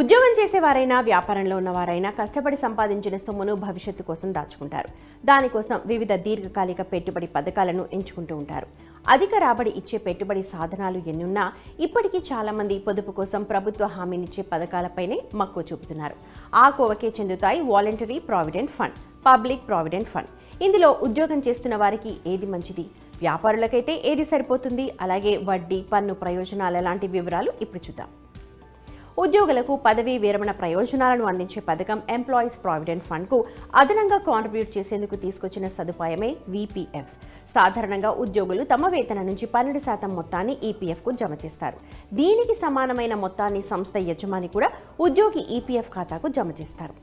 ఉద్యోగం చేసేవారైనా వ్యాపారంలో ఉన్నవారైనా కష్టపడి సంపాదించిన సొమ్మును భవిష్యత్తు కోసం దాచుకుంటారు. దానికోసం వివిధ దీర్ఘకాలిక పెట్టుబడి పథకాలను ఎంచుకుంటూ ఉంటారు. అధిక రాబడి ఇచ్చే పెట్టుబడి సాధనాలు ఎన్నున్నా ఇప్పటికీ చాలా మంది పొదుపు కోసం ప్రభుత్వ హామీనిచ్చే పథకాలపైనే మక్కువ చూపుతున్నారు. ఆ కోవకే చెందుతాయి voluntary provident fund, public provident fund. ఇందులో ఉద్యోగం చేస్తున్న వారికి ఏది మంచిది, వ్యాపారులకైతే ఏది సరిపోతుంది, అలాగే వడ్డీ, పన్ను ప్రయోజనాల లాంటి వివరాలు ఇప్పుడు చూద్దాం. ఉద్యోగులకు పదవీ విరమణ ప్రయోజనాలను అందించే పథకం ఎంప్లాయీస్ ప్రావిడెంట్ ఫండ్కు అదనంగా కాంట్రిబ్యూట్ చేసేందుకు తీసుకొచ్చిన సదుపాయమే వీపీఎఫ్. సాధారణంగా ఉద్యోగులు తమ వేతన నుంచి 12% మొత్తాన్ని ఈపీఎఫ్కు జమ చేస్తారు. దీనికి సమానమైన మొత్తాన్ని సంస్థ యజమాని కూడా ఉద్యోగి ఈపీఎఫ్ ఖాతాకు జమ చేస్తారు.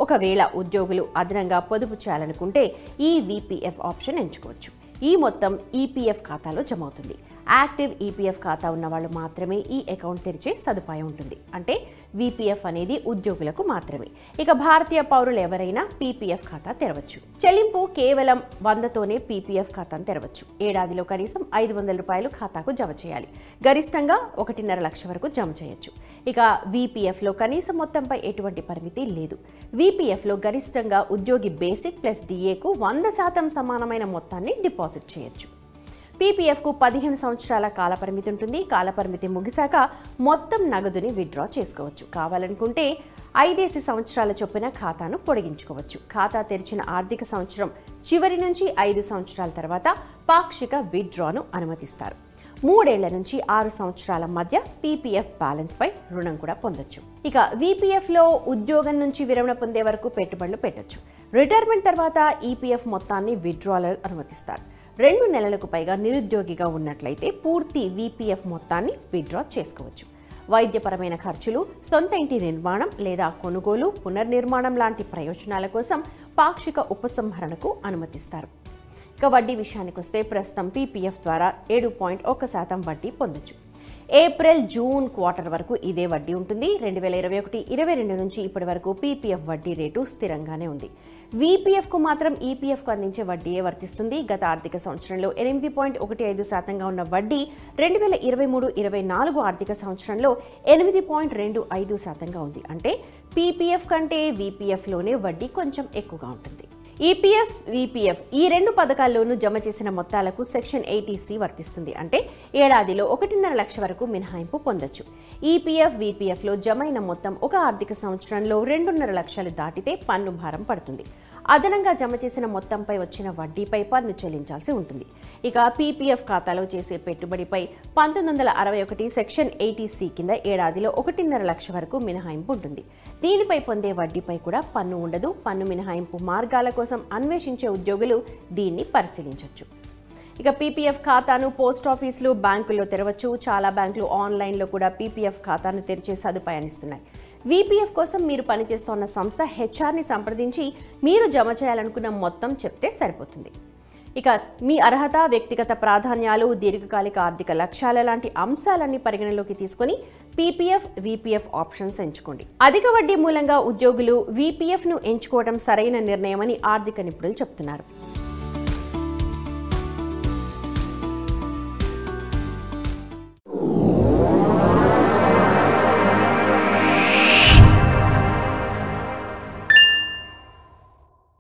ఒకవేళ ఉద్యోగులు అదనంగా పొదుపు చేయాలనుకుంటే ఈ వీపీఎఫ్ ఆప్షన్ ఎంచుకోవచ్చు. ఈ మొత్తం ఈపీఎఫ్ ఖాతాలో జమ అవుతుంది. యాక్టివ్ ఈపీఎఫ్ ఖాతా ఉన్న వాళ్ళు మాత్రమే ఈ అకౌంట్ తెరిచే సదుపాయం ఉంటుంది. అంటే వీపీఎఫ్ అనేది ఉద్యోగులకు మాత్రమే. ఇక భారతీయ పౌరులు ఎవరైనా పీపీఎఫ్ ఖాతా తెరవచ్చు. చెల్లింపు కేవలం 100తోనే పీపీఎఫ్ ఖాతాను తెరవచ్చు. ఏడాదిలో కనీసం 500 రూపాయలు ఖాతాకు జమ చేయాలి. గరిష్టంగా 1.5 లక్షల వరకు జమ చేయొచ్చు. ఇక వీపీఎఫ్లో కనీస మొత్తంపై ఎటువంటి పరిమితి లేదు. వీపీఎఫ్లో గరిష్టంగా ఉద్యోగి బేసిక్ ప్లస్ డిఏకు 100% సమానమైన మొత్తాన్ని డిపాజిట్ చేయొచ్చు. పీపీఎఫ్కు 15 సంవత్సరాల కాలపరిమితి ఉంటుంది. కాలపరిమితి ముగిశాక మొత్తం నగదుని విత్డ్రా చేసుకోవచ్చు. కావాలనుకుంటే 5 సంవత్సరాల చొప్పున ఖాతాను పొడిగించుకోవచ్చు. ఖాతా తెరిచిన ఆర్థిక సంవత్సరం చివరి నుంచి 5 సంవత్సరాల తర్వాత పాక్షిక విత్డ్రాను అనుమతిస్తారు. 3 ఏళ్ల నుంచి 6 సంవత్సరాల మధ్య పీపీఎఫ్ బ్యాలెన్స్ పై రుణం కూడా పొందొచ్చు. ఇక వీపీఎఫ్లో ఉద్యోగం నుంచి విరమణ పొందే వరకు పెట్టుబడులు పెట్టొచ్చు. రిటైర్మెంట్ తర్వాత ఈపీఎఫ్ మొత్తాన్ని విత్డ్రాలు అనుమతిస్తారు. 2 నెలలకు పైగా నిరుద్యోగిగా ఉన్నట్లయితే పూర్తి వీపీఎఫ్ మొత్తాన్ని విత్డ్రా చేసుకోవచ్చు. వైద్యపరమైన ఖర్చులు, సొంత ఇంటి నిర్మాణం లేదా కొనుగోలు, పునర్నిర్మాణం లాంటి ప్రయోజనాల కోసం పాక్షిక ఉపసంహరణకు అనుమతిస్తారు. ఇక వడ్డీ విషయానికి వస్తే ప్రస్తుతం పీపీఎఫ్ ద్వారా 7.1% వడ్డీ పొందొచ్చు. ఏప్రిల్, జూన్ క్వార్టర్ వరకు ఇదే వడ్డీ ఉంటుంది. 2021-22 నుంచి ఇప్పటి వరకు పీపీఎఫ్ వడ్డీ రేటు స్థిరంగానే ఉంది. వీపీఎఫ్కు మాత్రం ఈపీఎఫ్కు అందించే వడ్డీయే వర్తిస్తుంది. గత ఆర్థిక సంవత్సరంలో 8.15% ఉన్న వడ్డీ 2023-24 ఆర్థిక సంవత్సరంలో 8.25% ఉంది. అంటే పీపీఎఫ్ కంటే వీపీఎఫ్లోనే వడ్డీ కొంచెం ఎక్కువగా ఉంటుంది. ఈపీఎఫ్, వీపీఎఫ్ ఈ 2 పథకాల్లోనూ జమ చేసిన మొత్తాలకు సెక్షన్ 80C వర్తిస్తుంది. అంటే ఏడాదిలో 1.5 లక్షల వరకు మినహాయింపు పొందొచ్చు. ఈపీఎఫ్, వీపీఎఫ్లో జమైన మొత్తం ఒక ఆర్థిక సంవత్సరంలో 2.5 లక్షలు దాటితే పన్ను భారం పడుతుంది. అదనంగా జమ చేసిన మొత్తంపై వచ్చిన వడ్డీపై పన్ను చెల్లించాల్సి ఉంటుంది. ఇక పీపీఎఫ్ ఖాతాలో చేసే పెట్టుబడిపై 1961 సెక్షన్ 80C కింద ఏడాదిలో 1.5 లక్షల వరకు మినహాయింపు ఉంటుంది. దీనిపై పొందే వడ్డీపై కూడా పన్ను ఉండదు. పన్ను మినహాయింపు మార్గాల కోసం అన్వేషించే ఉద్యోగులు దీన్ని పరిశీలించవచ్చు. ఇక పీపీఎఫ్ ఖాతాను పోస్ట్ ఆఫీసులు, బ్యాంకుల్లో తెరవచ్చు. చాలా బ్యాంకులు ఆన్లైన్లో కూడా పీపీఎఫ్ ఖాతాను తెరిచే సదుపాయాన్ని ఇస్తున్నాయి. వీపీఎఫ్ కోసం మీరు పనిచేస్తున్న సంస్థ హెచ్ఆర్ని సంప్రదించి మీరు జమ చేయాలనుకున్న మొత్తం చెప్తే సరిపోతుంది. ఇక మీ అర్హత, వ్యక్తిగత ప్రాధాన్యాలు, దీర్ఘకాలిక ఆర్థిక లక్ష్యాల లాంటి అంశాలన్నీ పరిగణలోకి తీసుకొని పీపీఎఫ్, వీపీఎఫ్ ఆప్షన్స్ ఎంచుకోండి. అధిక వడ్డీ మూలంగా ఉద్యోగులు వీపీఎఫ్ను ఎంచుకోవడం సరైన నిర్ణయమని ఆర్థిక నిపుణులు చెప్తున్నారు.